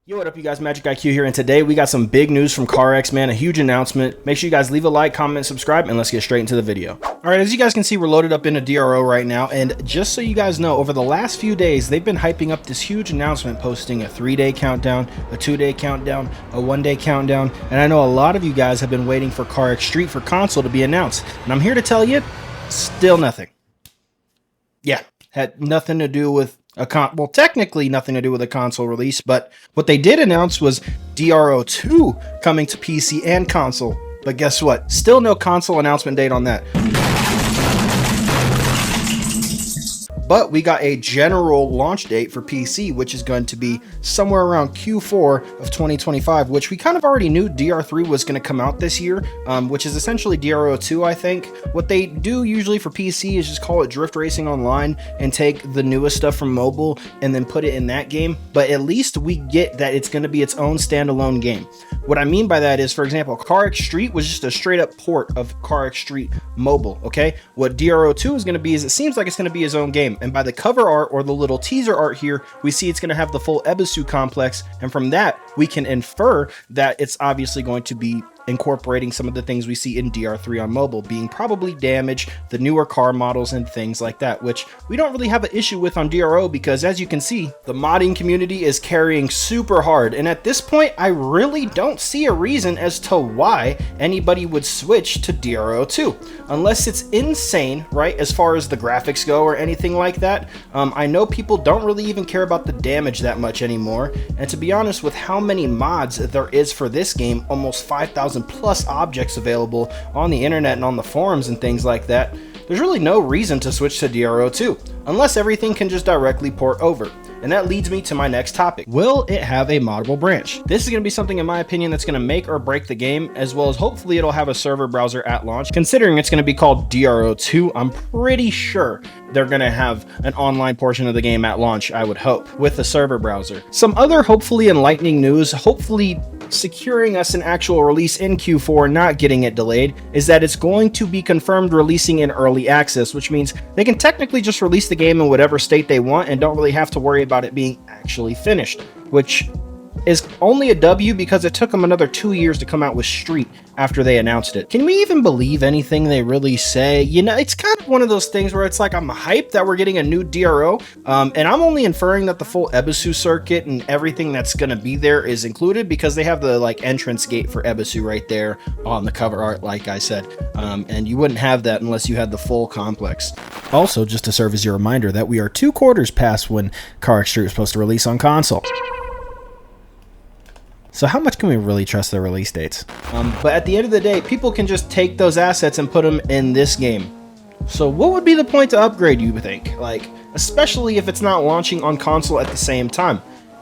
Yo, what up, you guys? MxgicIQ here, and today we got some big news from Carx, man. A huge announcement. Make sure you guys leave a like, comment, subscribe, and let's get straight into the video. All right, as you guys can see, we're loaded up in a DRO right now, and just so you guys know, over the last few days, they've been hyping up this huge announcement, posting a 3-day countdown, a 2-day countdown, a 1-day countdown, and I know a lot of you guys have been waiting for Carx Street for console to be announced, and I'm here to tell you, still nothing. Yeah, had nothing to do with well, technically nothing to do with a console release, but what they did announce was DRO 2 coming to PC and console. But guess what? Still no console announcement date on that. But we got a general launch date for PC, which is going to be somewhere around Q4 of 2025, which we kind of already knew DR3 was going to come out this year, which is essentially DRO 2, I think. What they do usually for PC is just call it Drift Racing Online and take the newest stuff from mobile and then put it in that game. But at least we get that it's going to be its own standalone game. What I mean by that is, for example, Carx Street was just a straight up port of Carx Street Mobile, okay? What DRO 2 is going to be is it seems like it's going to be his own game. And by the cover art or the little teaser art here, we see it's going to have the full Ebisu complex. And from that, we can infer that it's obviously going to be incorporating some of the things we see in DR3 on mobile, being probably damage, the newer car models and things like that, which we don't really have an issue with on DRO because as you can see, the modding community is carrying super hard. And at this point, I really don't see a reason as to why anybody would switch to DRO 2, unless it's insane, right? As far as the graphics go or anything like that. I know people don't really even care about the damage that much anymore. And to be honest, with how many mods there is for this game, almost 5,000 plus objects available on the internet and on the forums and things like that, there's really no reason to switch to DRO 2 unless everything can just directly port over. And that leads me to my next topic. Will it have a moddable branch? This is going to be something, in my opinion, that's going to make or break the game, as well as hopefully it'll have a server browser at launch. Considering it's going to be called DRO 2, I'm pretty sure they're going to have an online portion of the game at launch, I would hope, with a server browser. Some other hopefully enlightening news, hopefully securing us an actual release in Q4, not getting it delayed, is that it's going to be confirmed releasing in early access, which means they can technically just release the game in whatever state they want and don't really have to worry about it being actually finished, which is only a W because it took them another 2 years to come out with Street after they announced it. Can we even believe anything they really say? You know, it's kind of one of those things where it's like I'm hyped that we're getting a new DRO, and I'm only inferring that the full Ebisu circuit and everything that's going to be there is included because they have the like entrance gate for Ebisu right there on the cover art, like I said, and you wouldn't have that unless you had the full complex. Also, just to serve as your reminder that we are 2 quarters past when Carx Street was supposed to release on console. So how much can we really trust their release dates? But at the end of the day, people can just take those assets and put them in this game. So what would be the point to upgrade, you think? Like, especially if it's not launching on console at the same time.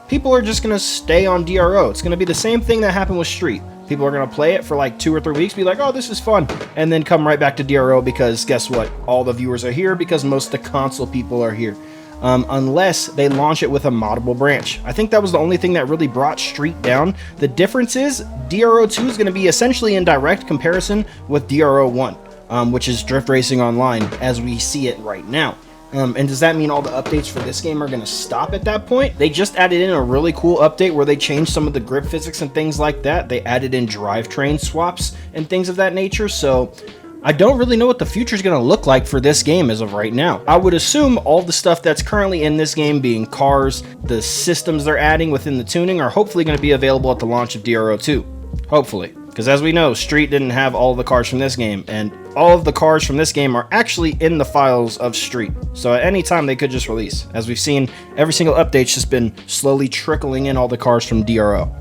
People are just going to stay on DRO. It's going to be the same thing that happened with Street. People are going to play it for like 2 or 3 weeks, be like, oh, this is fun, and then come right back to DRO because guess what? All the viewers are here because most of the console people are here. Unless they launch it with a moddable branch. I think that was the only thing that really brought Street down. The difference is DRO 2 is going to be essentially in direct comparison with DRO 1, which is Drift Racing Online as we see it right now. And does that mean all the updates for this game are going to stop at that point? They just added in a really cool update where they changed some of the grip physics and things like that. They added in drivetrain swaps and things of that nature, so I don't really know what the future is going to look like for this game as of right now. I would assume all the stuff that's currently in this game, being cars, the systems they're adding within the tuning, are hopefully going to be available at the launch of DRO 2. Hopefully. Because as we know, Street didn't have all the cars from this game, and all of the cars from this game are actually in the files of Street. So at any time they could just release. As we've seen, every single update's just been slowly trickling in all the cars from DRO.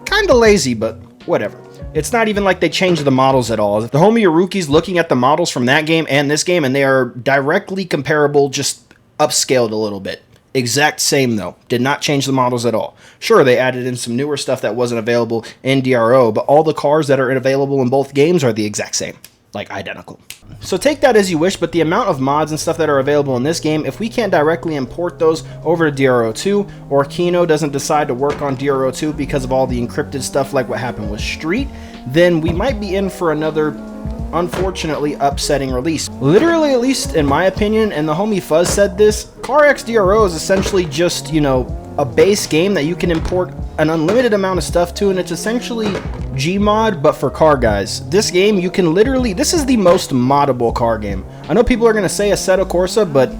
Kinda lazy, but whatever. It's not even like they changed the models at all. The homie Yaruki's looking at the models from that game and this game, and they are directly comparable, just upscaled a little bit. Exact same though. Did not change the models at all. Sure, they added in some newer stuff that wasn't available in DRO, but all the cars that are available in both games are the exact same. Like identical. So take that as you wish, but the amount of mods and stuff that are available in this game, if we can't directly import those over to DRO 2, or Kino doesn't decide to work on DRO 2 because of all the encrypted stuff like what happened with Street, then we might be in for another unfortunately upsetting release. Literally, at least in my opinion, and the homie Fuzz said this, Carx DRO is essentially just, you know, a base game that you can import an unlimited amount of stuff to, and it's essentially Gmod but for car guys. This game, you can literally, this is the most moddable car game. I know people are going to say Assetto Corsa, but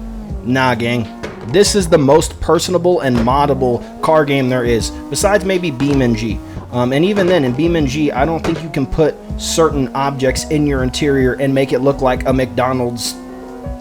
nah, gang. This is the most personable and moddable car game there is, besides maybe BeamNG. And even then, in BeamNG, I don't think you can put certain objects in your interior and make it look like a McDonald's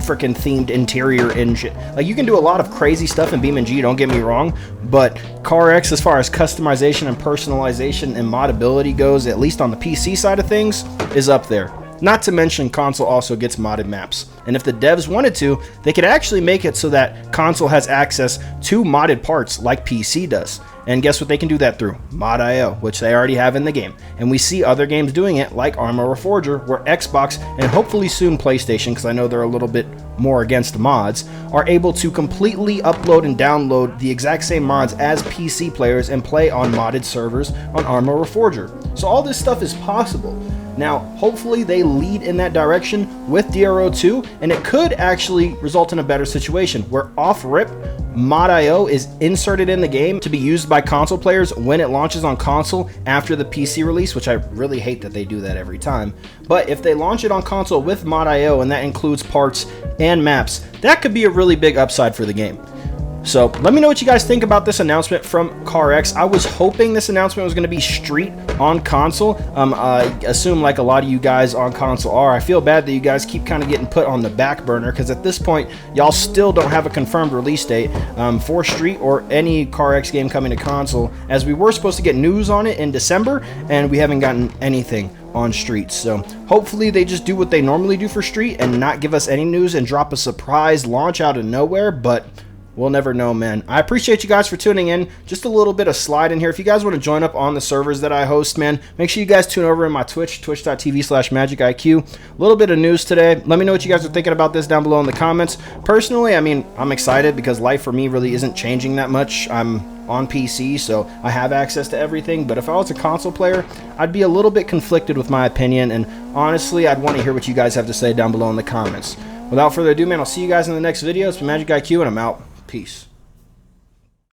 freaking themed interior and shit. Like, you can do a lot of crazy stuff in BeamNG, don't get me wrong, but Carx, as far as customization and personalization and modability goes, at least on the PC side of things, is up there. Not to mention, console also gets modded maps. And if the devs wanted to, they could actually make it so that console has access to modded parts like PC does. And guess what they can do that through? Mod.io, which they already have in the game. And we see other games doing it, like Arma Reforger, where Xbox, and hopefully soon PlayStation, because I know they're a little bit more against mods, are able to completely upload and download the exact same mods as PC players and play on modded servers on Arma Reforger. So all this stuff is possible. Now, hopefully they lead in that direction with DRO2, and it could actually result in a better situation where off-rip, Mod.io is inserted in the game to be used by console players when it launches on console after the PC release, which I really hate that they do that every time. But if they launch it on console with Mod.io, and that includes parts and maps, that could be a really big upside for the game. So let me know what you guys think about this announcement from Carx. I was hoping this announcement was going to be Street on console. I assume like a lot of you guys on console are. I feel bad that you guys keep kind of getting put on the back burner, because at this point, y'all still don't have a confirmed release date for Street or any Carx game coming to console, as we were supposed to get news on it in December, and we haven't gotten anything on Street. So hopefully they just do what they normally do for Street and not give us any news and drop a surprise launch out of nowhere, but we'll never know, man. I appreciate you guys for tuning in. Just a little bit of slide in here. If you guys want to join up on the servers that I host, man, make sure you guys tune over in my Twitch, twitch.tv/MxgicIQ. A little bit of news today. Let me know what you guys are thinking about this down below in the comments. Personally, I mean, I'm excited because life for me really isn't changing that much. I'm on PC, so I have access to everything, but if I was a console player, I'd be a little bit conflicted with my opinion, and honestly, I'd want to hear what you guys have to say down below in the comments. Without further ado, man, I'll see you guys in the next video. It's been MxgicIQ, and I'm out. Peace.